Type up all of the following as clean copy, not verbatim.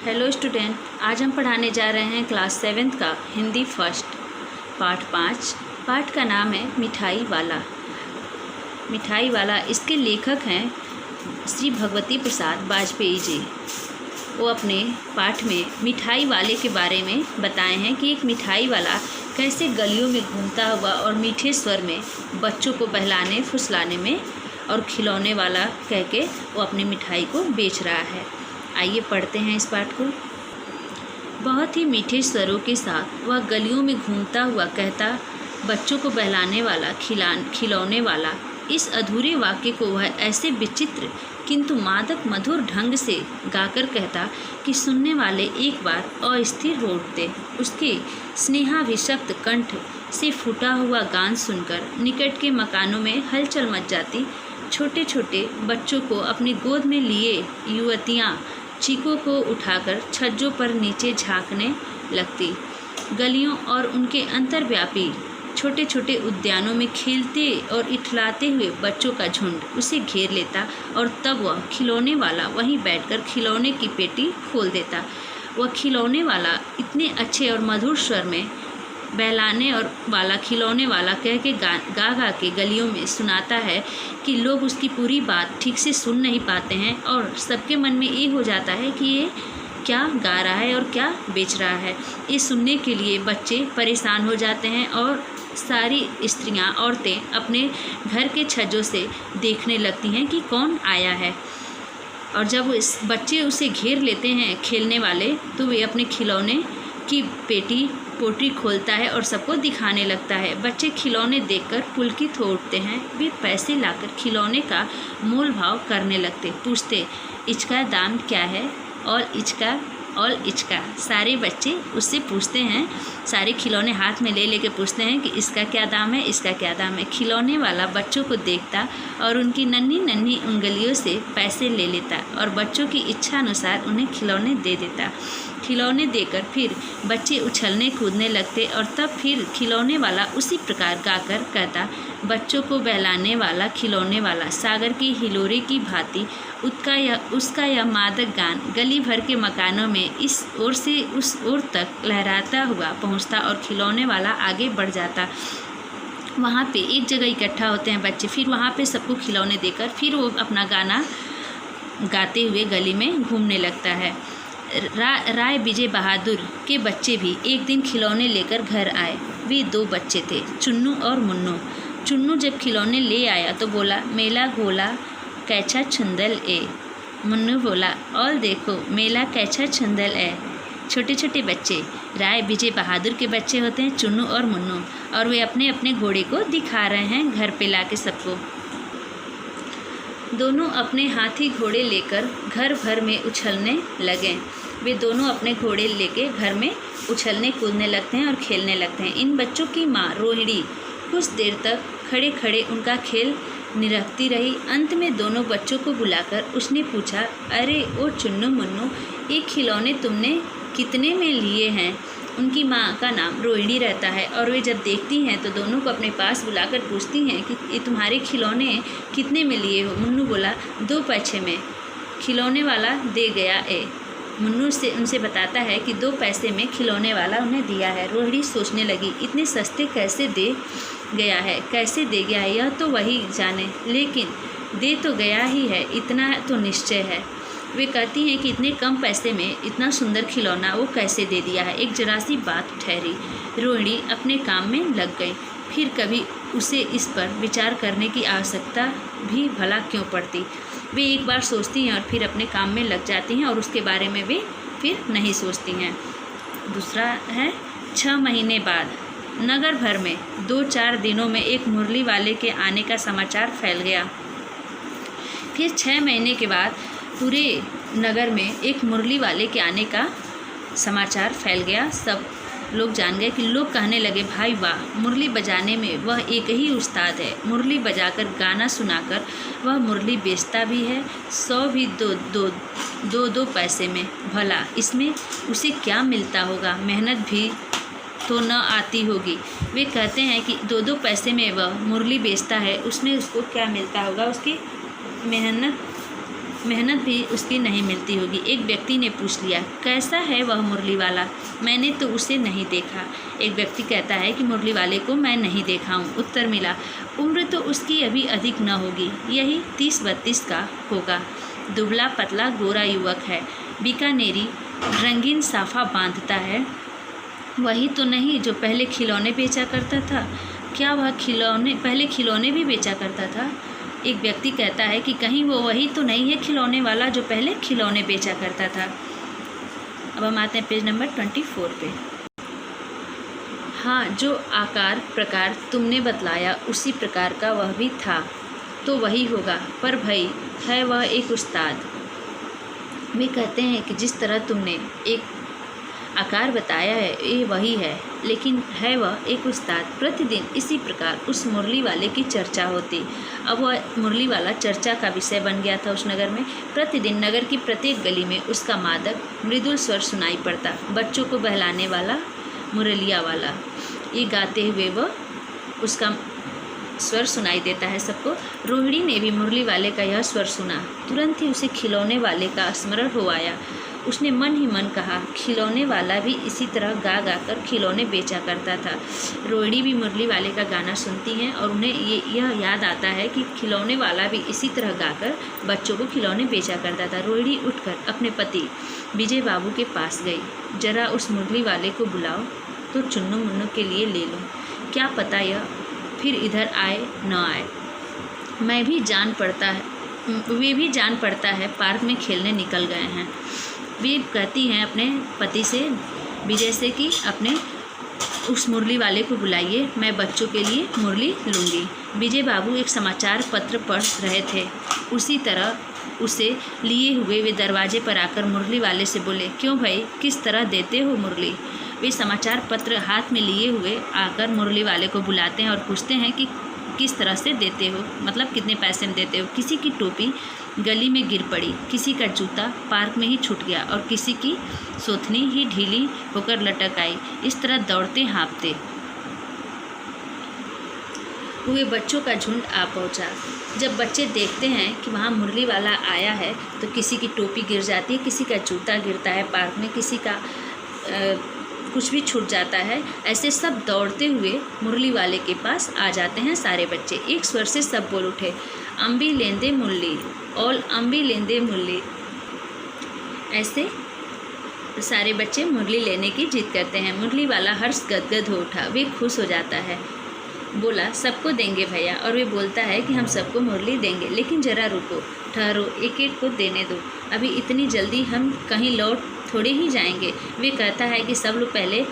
Hello student, आज हम पढ़ाने जा रहे हैं क्लास 7th का हिंदी फर्स्ट पाठ 5। पाठ का नाम है मिठाई वाला। मिठाई वाला इसके लेखक हैं श्री भगवती प्रसाद वाजपेयी जी। वो अपने पाठ में मिठाई वाले के बारे में बताए हैं कि एक मिठाई वाला कैसे गलियों में घूमता हुआ और मीठे स्वर में बच्चों को बहलाने फुसलाने में और खिलौने वाला कह के वो अपनी मिठाई को बेच रहा है। आइए पढ़ते हैं इस पाठ को। बहुत ही मीठे स्वरों के साथ वह गलियों में घूमता हुआ कहता, बच्चों को बहलाने वाला खिलौने वाला। इस अधूरे वाक्य को वह ऐसे विचित्र किंतु मादक मधुर ढंग से गाकर कहता कि सुनने वाले एक बार अस्थिर हो उठते। उसके स्नेहाभिषक्त कंठ से फूटा हुआ गान सुनकर निकट के मकानों में हलचल मच जाती। छोटे छोटे बच्चों को अपनी गोद में लिए युवतियाँ चीखों को उठाकर छज्जों पर नीचे झांकने लगती। गलियों और उनके अंतर्व्यापी छोटे छोटे उद्यानों में खेलते और इठलाते हुए बच्चों का झुंड उसे घेर लेता और तब वह खिलौने वाला वहीं बैठकर खिलौने की पेटी खोल देता। वह खिलौने वाला इतने अच्छे और मधुर स्वर में बहलाने और वाला खिलौने वाला कह के गा के गलियों में सुनाता है कि लोग उसकी पूरी बात ठीक से सुन नहीं पाते हैं और सबके मन में ये हो जाता है कि ये क्या गा रहा है और क्या बेच रहा है। ये सुनने के लिए बच्चे परेशान हो जाते हैं और सारी स्त्रियां औरतें अपने घर के छज्जों से देखने लगती हैं कि कौन आया है। और जब इस बच्चे उसे घेर लेते हैं खेलने वाले, तो वे अपने खिलौने की पोटली खोलता है और सबको दिखाने लगता है। बच्चे खिलौने देखकर पुलकित हो उठते हैं। वे पैसे लाकर खिलौने का मोल भाव करने लगते। पूछते, इसका दाम क्या है और इसका। सारे बच्चे उससे पूछते हैं, सारे खिलौने हाथ में ले लेके पूछते हैं कि इसका क्या दाम है, इसका क्या दाम है। खिलौने वाला बच्चों को देखता और उनकी नन्ही नन्ही उंगलियों से पैसे ले लेता और बच्चों की इच्छा अनुसार उन्हें खिलौने दे देता। खिलौने देकर फिर बच्चे उछलने कूदने लगते और तब फिर खिलौने वाला उसी प्रकार गाकर कहता, बच्चों को बहलाने वाला खिलौने वाला। सागर की हिलोरे की भांति उसका यह मादक गान गली भर के मकानों में इस ओर से उस ओर तक लहराता हुआ पहुंचता और खिलौने वाला आगे बढ़ जाता। वहाँ पे एक जगह इकट्ठा होते हैं बच्चे, फिर वहाँ पे सबको खिलौने देकर फिर वो अपना गाना गाते हुए गली में घूमने लगता है। राय विजय बहादुर के बच्चे भी एक दिन खिलौने लेकर घर आए। वे 2 बच्चे थे, चुन्नू और मुन्नू। चुन्नू जब खिलौने ले आया तो बोला, मेला घोला कैसा छुंदल ए। मुन्नू बोला, और देखो मेला कैसा छुंदल ए। छोटे छोटे बच्चे राय विजय बहादुर के बच्चे होते हैं, चुन्नू और मुन्नू, और वे अपने अपने घोड़े को दिखा रहे हैं घर पे लाके सबको। दोनों अपने हाथी घोड़े लेकर घर भर में उछलने लगे। वे दोनों अपने घोड़े लेके घर में उछलने कूदने लगते हैं और खेलने लगते हैं। इन बच्चों की माँ रोहिणी कुछ देर तक खड़े खड़े उनका खेल निरखती रही। अंत में दोनों बच्चों को बुलाकर उसने पूछा, अरे ओ चुन्नू मुन्नू, ये खिलौने तुमने कितने में लिए हैं? उनकी माँ का नाम रोहिणी रहता है और वे जब देखती हैं तो दोनों को अपने पास बुलाकर पूछती हैं कि ये तुम्हारे खिलौने कितने में लिए हो? मुन्नू बोला, 2 पैसे में। खिलौने वाला दे गया ए। मुन्नू से उनसे बताता है कि 2 पैसे में खिलौने वाला उन्हें दिया है। रोहिणी सोचने लगी, इतने सस्ते कैसे दे गया है, यह तो वही जाने, लेकिन दे तो गया ही है, इतना तो निश्चय है। वे कहती हैं कि इतने कम पैसे में इतना सुंदर खिलौना वो कैसे दे दिया है। एक जरा सी बात ठहरी। रोहिणी अपने काम में लग गई। फिर कभी उसे इस पर विचार करने की आवश्यकता भी भला क्यों पड़ती। वे एक बार सोचती हैं और फिर अपने काम में लग जाती हैं और उसके बारे में वे फिर नहीं सोचती हैं। दूसरा है 6 महीने बाद। नगर भर में 2-4 दिनों में एक मुरली वाले के आने का समाचार फैल गया। फिर 6 महीने के बाद पूरे नगर में एक मुरली वाले के आने का समाचार फैल गया। सब लोग जान गए कि लोग कहने लगे, भाई वाह, मुरली बजाने में वह एक ही उस्ताद है। मुरली बजाकर गाना सुनाकर वह मुरली बेचता भी है, 100 भी 2 पैसे में। भला इसमें उसे क्या मिलता होगा? मेहनत भी तो न आती होगी। वे कहते हैं कि 2 पैसे में वह मुरली बेचता है, उसमें उसको क्या मिलता होगा? उसकी मेहनत मेहनत भी उसकी नहीं मिलती होगी। एक व्यक्ति ने पूछ लिया, कैसा है वह मुरली वाला? मैंने तो उसे नहीं देखा। एक व्यक्ति कहता है कि मुरली वाले को मैं नहीं देखा हूँ। उत्तर मिला, उम्र तो उसकी अभी अधिक न होगी, यही 30-32 का होगा। दुबला पतला गोरा युवक है, बीकानेरी रंगीन साफा बांधता है। वही तो नहीं जो पहले खिलौने बेचा करता था? क्या वह पहले खिलौने भी बेचा करता था? एक व्यक्ति कहता है कि कहीं वो वही तो नहीं है खिलौने वाला जो पहले खिलौने बेचा करता था। अब हम आते हैं पेज नंबर 24 पे। हाँ, जो आकार प्रकार तुमने बतलाया उसी प्रकार का वह भी था, तो वही होगा। पर भाई है वह एक उस्ताद। वे कहते हैं कि जिस तरह तुमने एक आकार बताया है ये वही है, लेकिन है वह एक उस्ताद। प्रतिदिन इसी प्रकार उस मुरली वाले की चर्चा होती। अब वह मुरली वाला चर्चा का विषय बन गया था उस नगर में। प्रतिदिन नगर की प्रत्येक गली में उसका मादक मृदुल स्वर सुनाई पड़ता। बच्चों को बहलाने वाला मुरलिया वाला, ये गाते हुए वह उसका स्वर सुनाई देता है सबको। रोहिणी ने भी मुरली वाले का यह स्वर सुना। तुरंत ही उसे खिलौने वाले का स्मरण हो आया। उसने मन ही मन कहा, खिलौने वाला भी इसी तरह गा गा कर खिलौने बेचा करता था। रोहिणी भी मुरली वाले का गाना सुनती हैं और उन्हें यह याद आता है कि खिलौने वाला भी इसी तरह गाकर बच्चों को खिलौने बेचा करता था। रोहिणी उठकर अपने पति विजय बाबू के पास गई। जरा उस मुरली वाले को बुलाओ तो चुन्नू मुन्नू के लिए ले लो, क्या पता यह फिर इधर आए न आए। वे भी जान पड़ता है पार्क में खेलने निकल गए हैं। वे कहती हैं अपने पति से, विजय से, कि अपने उस मुरली वाले को बुलाइए, मैं बच्चों के लिए मुरली लूँगी। विजय बाबू एक समाचार पत्र पढ़ रहे थे। उसी तरह उसे लिए हुए वे दरवाजे पर आकर मुरली वाले से बोले, क्यों भाई, किस तरह देते हो मुरली? वे समाचार पत्र हाथ में लिए हुए आकर मुरली वाले को बुलाते हैं और पूछते हैं कि किस तरह से देते हो, मतलब कितने पैसे में देते हो। किसी की टोपी गली में गिर पड़ी, किसी का जूता पार्क में ही छूट गया और किसी की सोथनी ही ढीली होकर लटक आई। इस तरह दौड़ते हाँफते हुए बच्चों का झुंड आ पहुंचा। जब बच्चे देखते हैं कि वहाँ मुरली वाला आया है तो किसी की टोपी गिर जाती है, किसी का जूता गिरता है पार्क में, किसी का कुछ भी छूट जाता है। ऐसे सब दौड़ते हुए मुरली वाले के पास आ जाते हैं सारे बच्चे। एक स्वर से सब बोल उठे, अम्बी लेंदे मुरली, ऑल अम्बी लेंदे मुरली। ऐसे सारे बच्चे मुरली लेने की जिद करते हैं। मुरली वाला हर्ष गदगद हो उठा, वे खुश हो जाता है, बोला सबको देंगे भैया। और वे बोलता है कि हम सबको मुरली देंगे, लेकिन ज़रा रुको, ठहरो, एक एक को देने दो, अभी इतनी जल्दी हम कहीं लौट थोड़े ही जाएंगे। वे कहता है कि सब लोग पहले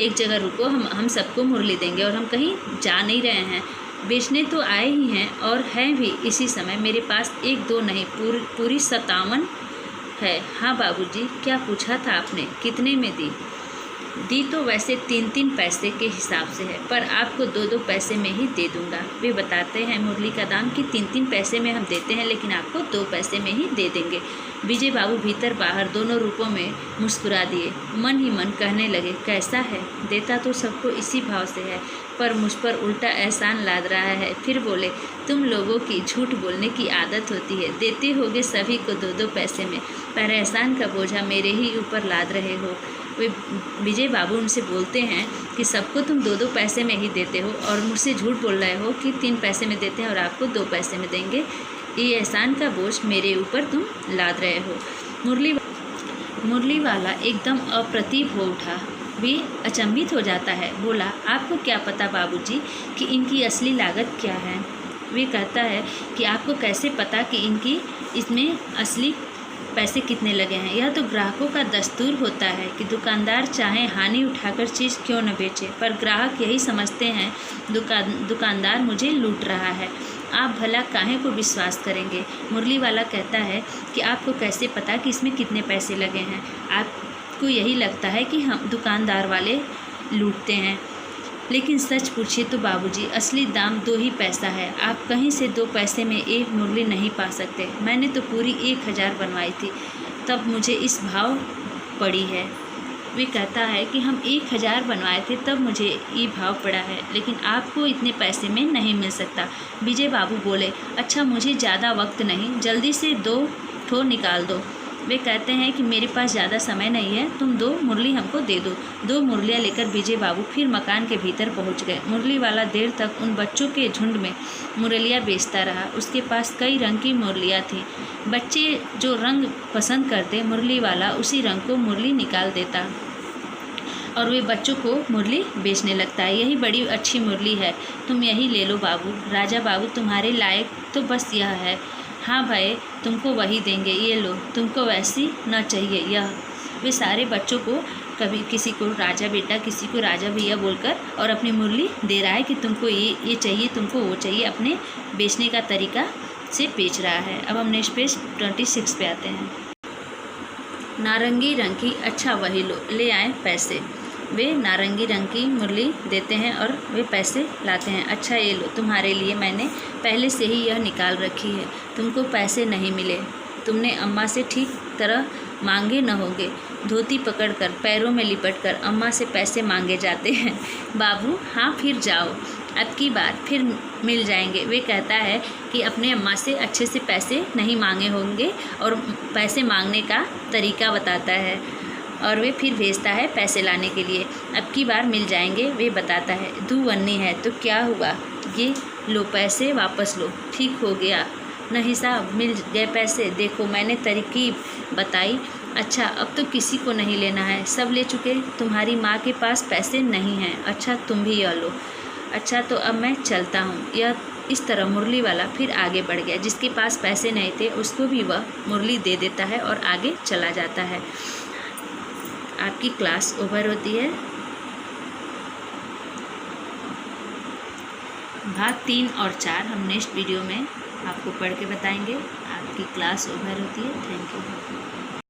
एक जगह रुको, हम सबको मुरली देंगे और हम कहीं जा नहीं रहे हैं, बेचने तो आए ही हैं और हैं भी इसी समय। मेरे पास 1-2 नहीं, पूरी 57 है। हाँ बाबूजी, क्या पूछा था आपने, कितने में दी? दी तो वैसे 3-3 पैसे के हिसाब से है, पर आपको 2-2 पैसे में ही दे दूंगा। वे बताते हैं मुरली का दाम कि 3-3 पैसे में हम देते हैं, लेकिन आपको 2 पैसे में ही दे देंगे। विजय बाबू भीतर बाहर दोनों रूपों में मुस्कुरा दिए। मन ही मन कहने लगे, कैसा है, देता तो सबको इसी भाव से है, पर मुझ पर उल्टा एहसान लाद रहा है। फिर बोले, तुम लोगों की झूठ बोलने की आदत होती है, देते होगे सभी को 2-2 पैसे में, पर एहसान का बोझा मेरे ही ऊपर लाद रहे हो। वे विजय बाबू उनसे बोलते हैं कि सबको तुम 2-2 पैसे में ही देते हो और मुझसे झूठ बोल रहे हो कि 3 पैसे में देते हैं और आपको 2 पैसे में देंगे। ये एहसान का बोझ मेरे ऊपर तुम लाद रहे हो। मुरली वाला एकदम अप्रतिभ हो उठा। वे अचंभित हो जाता है, बोला, आपको क्या पता बाबूजी कि इनकी असली लागत क्या है? वे कहता है कि आपको कैसे पता कि इसमें असली पैसे कितने लगे हैं? यह तो ग्राहकों का दस्तूर होता है कि दुकानदार चाहे हानि उठाकर चीज़ क्यों न बेचे, पर ग्राहक यही समझते हैं दुकानदार मुझे लूट रहा है। आप भला काहे को विश्वास करेंगे? मुरली वाला कहता है कि आपको कैसे पता कि इसमें कितने पैसे लगे हैं? आपको यही लगता है कि हम दुकानदार वाले लूटते हैं, लेकिन सच पूछिए तो बाबूजी, असली दाम 2 ही पैसा है। आप कहीं से 2 पैसे में एक मुरली नहीं पा सकते। मैंने तो पूरी 1000 बनवाई थी, तब मुझे इस भाव पड़ी है। वे कहता है कि हम 1000 बनवाए थे तब मुझे ये भाव पड़ा है, लेकिन आपको इतने पैसे में नहीं मिल सकता। विजय बाबू बोले, अच्छा मुझे ज़्यादा वक्त नहीं, जल्दी से 2 ठो निकाल दो। वे कहते हैं कि मेरे पास ज़्यादा समय नहीं है, तुम 2 मुरली हमको दे दो। 2 मुरलियाँ लेकर विजय बाबू फिर मकान के भीतर पहुंच गए। मुरली वाला देर तक उन बच्चों के झुंड में मुरलियाँ बेचता रहा। उसके पास कई रंग की मुरलियाँ थीं। बच्चे जो रंग पसंद करते, मुरली वाला उसी रंग को मुरली निकाल देता और वे बच्चों को मुरली बेचने लगता है। यही बड़ी अच्छी मुरली है, तुम यही ले लो बाबू। राजा बाबू, तुम्हारे लायक तो बस यह है। हाँ भाई, तुमको वही देंगे, ये लो, तुमको वैसी न चाहिए यह। वे सारे बच्चों को कभी किसी को राजा बेटा, किसी को राजा भैया बोलकर और अपनी मुरली दे रहा है कि तुमको ये चाहिए, तुमको वो चाहिए। अपने बेचने का तरीका से बेच रहा है। अब हम नेक्स्ट पेज 26 पे आते हैं। नारंगी रंग की, अच्छा वही लो, ले आए पैसे। वे नारंगी रंग की मुरली देते हैं और वे पैसे लाते हैं। अच्छा ये लो, तुम्हारे लिए मैंने पहले से ही यह निकाल रखी है। तुमको पैसे नहीं मिले, तुमने अम्मा से ठीक तरह मांगे न होंगे। धोती पकड़कर पैरों में लिपटकर अम्मा से पैसे मांगे जाते हैं। बाबू, हाँ फिर जाओ, अब की बार फिर मिल जाएंगे। वे कहता है कि अपने अम्मा से अच्छे से पैसे नहीं मांगे होंगे और पैसे मांगने का तरीका बताता है और वे फिर भेजता है पैसे लाने के लिए। अब की बार मिल जाएंगे, वे बताता है। धुवन्नी है तो क्या हुआ, ये लो पैसे वापस लो, ठीक हो गया। नहीं साहब, मिल गए पैसे, देखो मैंने तरकीब बताई। अच्छा, अब तो किसी को नहीं लेना है, सब ले चुके। तुम्हारी माँ के पास पैसे नहीं हैं। अच्छा, तुम भी यह लो। अच्छा, तो अब मैं चलता हूँ। यह इस तरह मुरली वाला फिर आगे बढ़ गया। जिसके पास पैसे नहीं थे उसको भी वह मुरली दे देता है और आगे चला जाता है। आपकी क्लास ओवर होती है। भाग 3 और 4 हम नेक्स्ट वीडियो में आपको पढ़ के बताएंगे। आपकी क्लास ओवर होती है। Thank you.